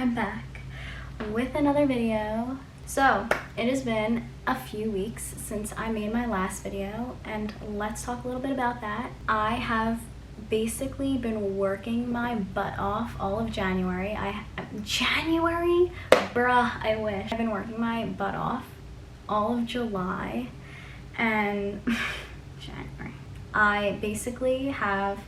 I'm back with another video. So it has been a few weeks since I made my last video, and let's talk a little bit about that. I have basically been working my butt off all of January. January? Bruh, I wish. I've been working my butt off all of July and January. I basically have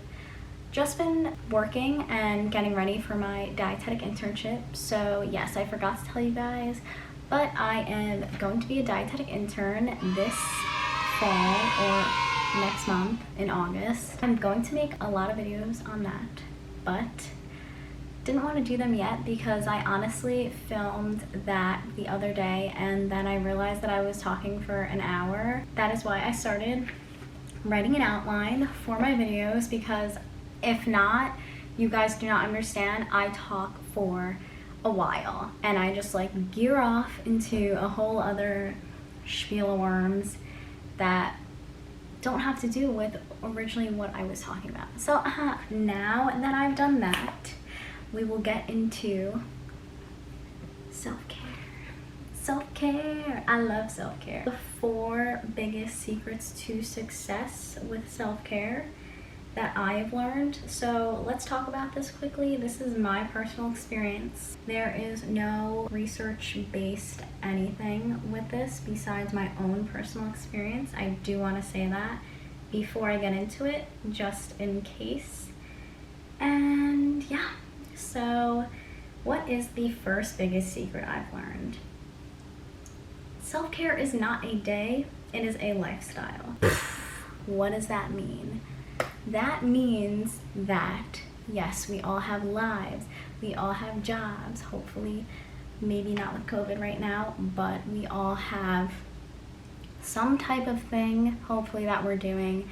just been working and getting ready for my dietetic internship. So yes, I forgot to tell you guys, but I am going to be a dietetic intern this fall or next month in August. I'm going to make a lot of videos on that, but didn't want to do them yet because I honestly filmed that the other day and then I realized that I was talking for an hour. That is why I started writing an outline for my videos, because if not, you guys do not understand, I talk for a while and I just like gear off into a whole other spiel of worms that don't have to do with originally what I was talking about. So now that I've done that, we will get into self-care. Self-care. I love self-care. The 4 biggest secrets to success with self-care that I've learned. So let's talk about this quickly. This is my personal experience. There is no research-based anything with this besides my own personal experience. I do want to say that before I get into it, just in case. And yeah, so what is the first biggest secret I've learned? Self-care is not a day, it is a lifestyle. What does that mean? That means that, yes, we all have lives, we all have jobs, hopefully, maybe not with COVID right now, but we all have some type of thing, hopefully, that we're doing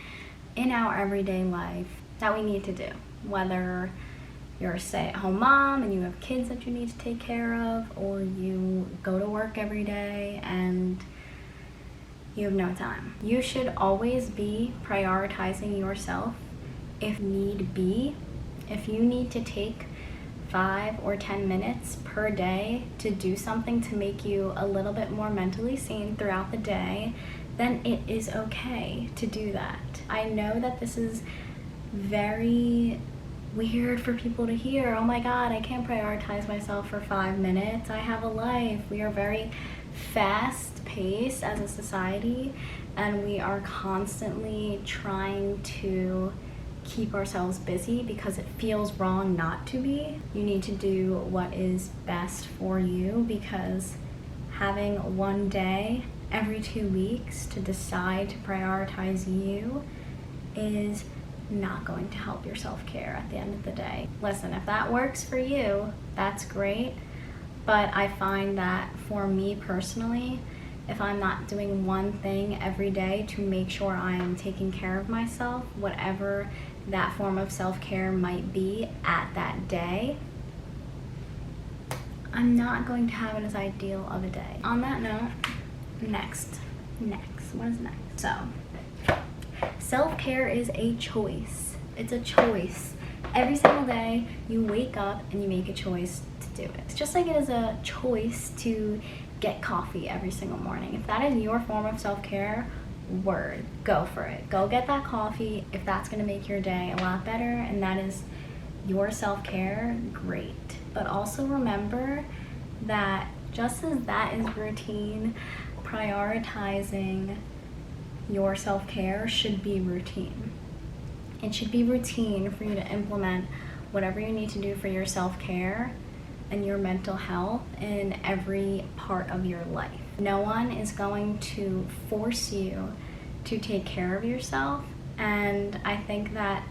in our everyday life that we need to do. Whether you're a stay-at-home mom and you have kids that you need to take care of, or you go to work every day and you have no time. You should always be prioritizing yourself if need be. If you need to take 5 or 10 minutes per day to do something to make you a little bit more mentally sane throughout the day, then it is okay to do that. I know that this is very weird for people to hear. Oh my God, I can't prioritize myself for 5 minutes. I have a life. We are very fast-paced as a society, and we are constantly trying to keep ourselves busy because it feels wrong not to be. You need to do what is best for you, because having one day every 2 weeks to decide to prioritize you is not going to help your self-care at the end of the day. Listen, if that works for you, that's great. But I find that for me personally, if I'm not doing one thing every day to make sure I am taking care of myself, whatever that form of self-care might be at that day, I'm not going to have it as ideal of a day. On that note, next, what is next? So, self-care is a choice. It's a choice. Every single day, you wake up and you make a choice to do it. It's just like it is a choice to get coffee every single morning. If that is your form of self-care, word, go for it. Go get that coffee. If that's gonna make your day a lot better and that is your self-care, great. But also remember that just as that is routine, prioritizing your self-care should be routine. It should be routine for you to implement whatever you need to do for your self-care and your mental health in every part of your life. No one is going to force you to take care of yourself, and I think that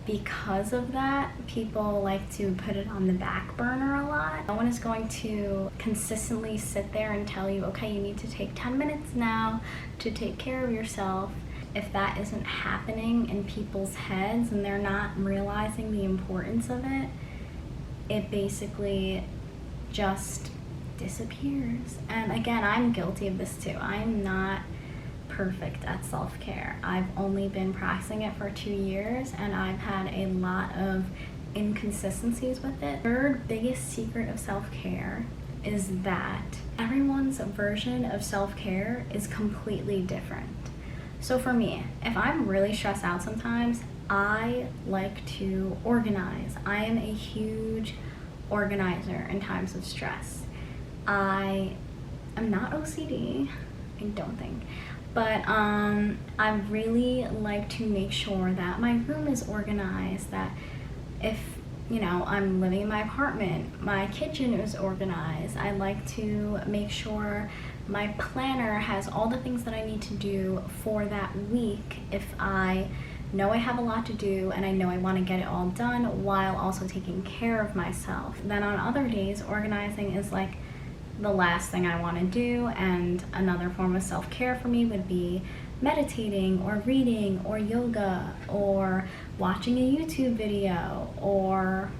because of that, people like to put it on the back burner a lot. No one is going to consistently sit there and tell you, okay, you need to take 10 minutes now to take care of yourself. If that isn't happening in people's heads and they're not realizing the importance of it, it basically just disappears. And again, I'm guilty of this too. I'm not perfect at self-care. I've only been practicing it for 2 years and I've had a lot of inconsistencies with it. Third biggest secret of self-care is that everyone's version of self-care is completely different. So for me, if I'm really stressed out sometimes, I like to organize. I am a huge organizer in times of stress. I am not OCD, I don't think, but I really like to make sure that my room is organized, that if I'm living in my apartment, my kitchen is organized. I like to make sure my planner has all the things that I need to do for that week if I know I have a lot to do and I know I want to get it all done while also taking care of myself. Then on other days, organizing is like the last thing I want to do, and another form of self-care for me would be meditating or reading or yoga or watching a YouTube video, or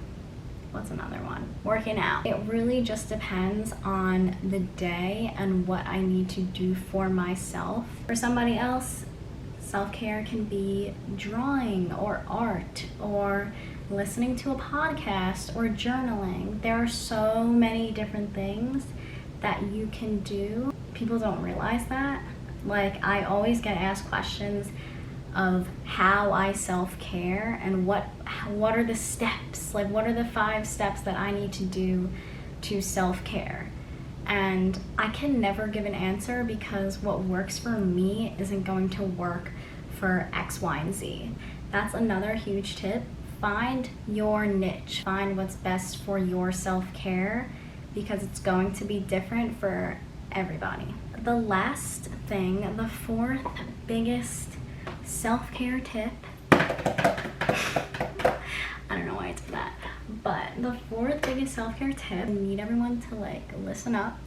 what's another one? Working out. It really just depends on the day and what I need to do for myself. For somebody else, self-care can be drawing or art or listening to a podcast or journaling. There are so many different things that you can do. People don't realize that. Like, I always get asked questions of how I self-care and what are the steps, like what are the 5 steps that I need to do to self-care. And I can never give an answer because what works for me isn't going to work for X, Y, and Z. That's another huge tip. Find your niche. Find what's best for your self-care, because it's going to be different for everybody. The last thing, the 4th biggest self-care tip, I don't know why it's that, but the 4th biggest self-care tip, I need everyone to listen up.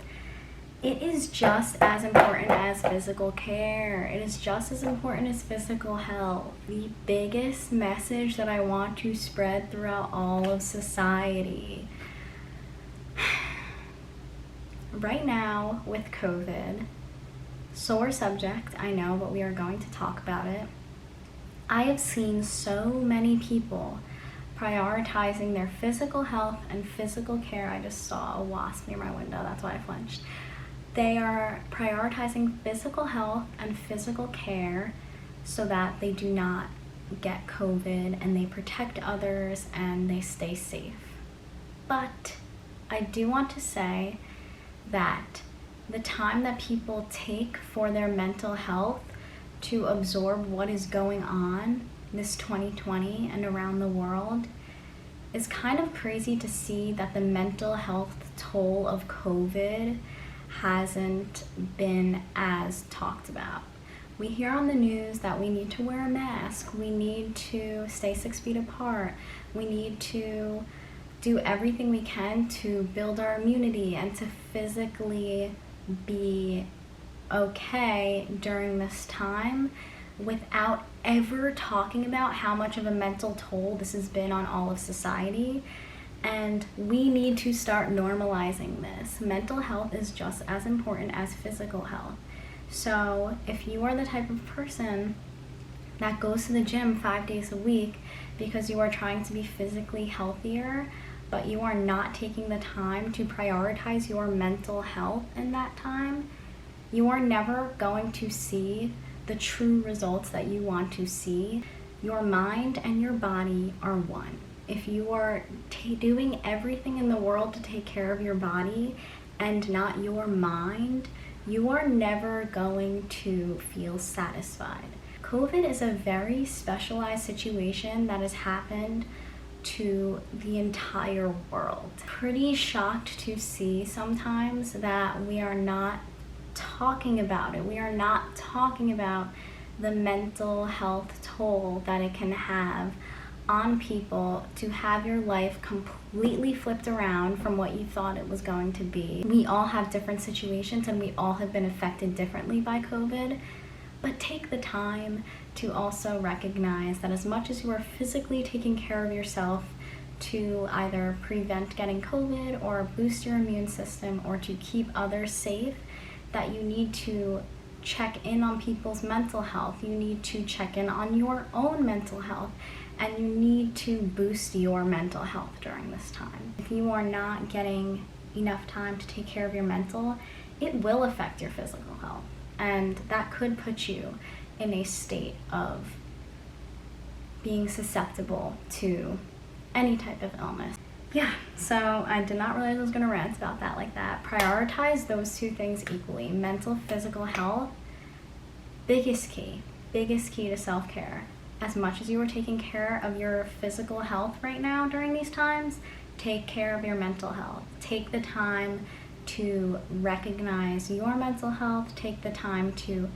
It is just as important as physical care. It is just as important as physical health. The biggest message that I want to spread throughout all of society. Right now with COVID, sore subject, I know, but we are going to talk about it. I have seen so many people prioritizing their physical health and physical care. I just saw a wasp near my window, that's why I flinched. They are prioritizing physical health and physical care so that they do not get COVID and they protect others and they stay safe. But I do want to say that the time that people take for their mental health to absorb what is going on this 2020 and around the world is kind of crazy to see that the mental health toll of COVID hasn't been as talked about. We hear on the news that we need to wear a mask, we need to stay 6 feet apart, we need to do everything we can to build our immunity and to physically be okay during this time, without ever talking about how much of a mental toll this has been on all of society. And we need to start normalizing this. Mental health is just as important as physical health. So if you are the type of person that goes to the gym 5 days a week because you are trying to be physically healthier, but you are not taking the time to prioritize your mental health in that time, you are never going to see the true results that you want to see. Your mind and your body are one. If you are doing everything in the world to take care of your body and not your mind, you are never going to feel satisfied. COVID is a very specialized situation that has happened to the entire world. Pretty shocked to see sometimes that we are not talking about it. We are not talking about the mental health toll that it can have on people to have your life completely flipped around from what you thought it was going to be. We all have different situations and we all have been affected differently by COVID, but take the time to also recognize that as much as you are physically taking care of yourself to either prevent getting COVID or boost your immune system or to keep others safe, that you need to check in on people's mental health. You need to check in on your own mental health and you need to boost your mental health during this time. If you are not getting enough time to take care of your mental, it will affect your physical health, and that could put you in a state of being susceptible to any type of illness. Yeah, so I did not realize I was gonna rant about that like that. Prioritize those two things equally. Mental, physical health, biggest key to self-care. As much as you are taking care of your physical health right now during these times, take care of your mental health. Take the time to recognize your mental health. Take the time to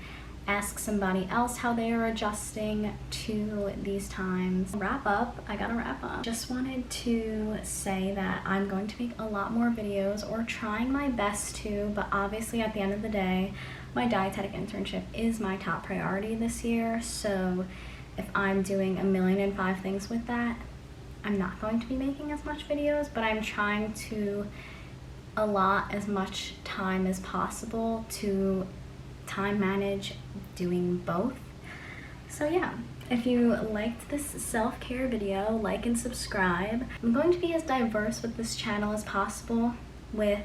ask somebody else how they are adjusting to these times. I gotta wrap up. Just wanted to say that I'm going to make a lot more videos, or trying my best to, but obviously at the end of the day, my dietetic internship is my top priority this year, so if I'm doing 1,000,005 things with that, I'm not going to be making as much videos, but I'm trying to allot as much time as possible to time manage doing both. So yeah, if you liked this self-care video, like and subscribe. I'm going to be as diverse with this channel as possible, with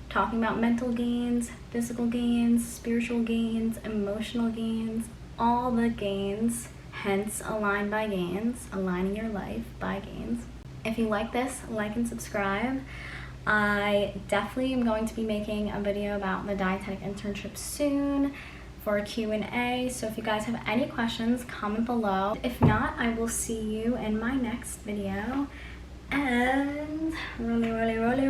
talking about mental gains, physical gains, spiritual gains, emotional gains, all the gains, hence Align by Gains, aligning your life by gains. If you like this, like and subscribe. I definitely am going to be making a video about the dietetic internship soon for a Q&A, so if you guys have any questions, comment below. If not, I will see you in my next video, and really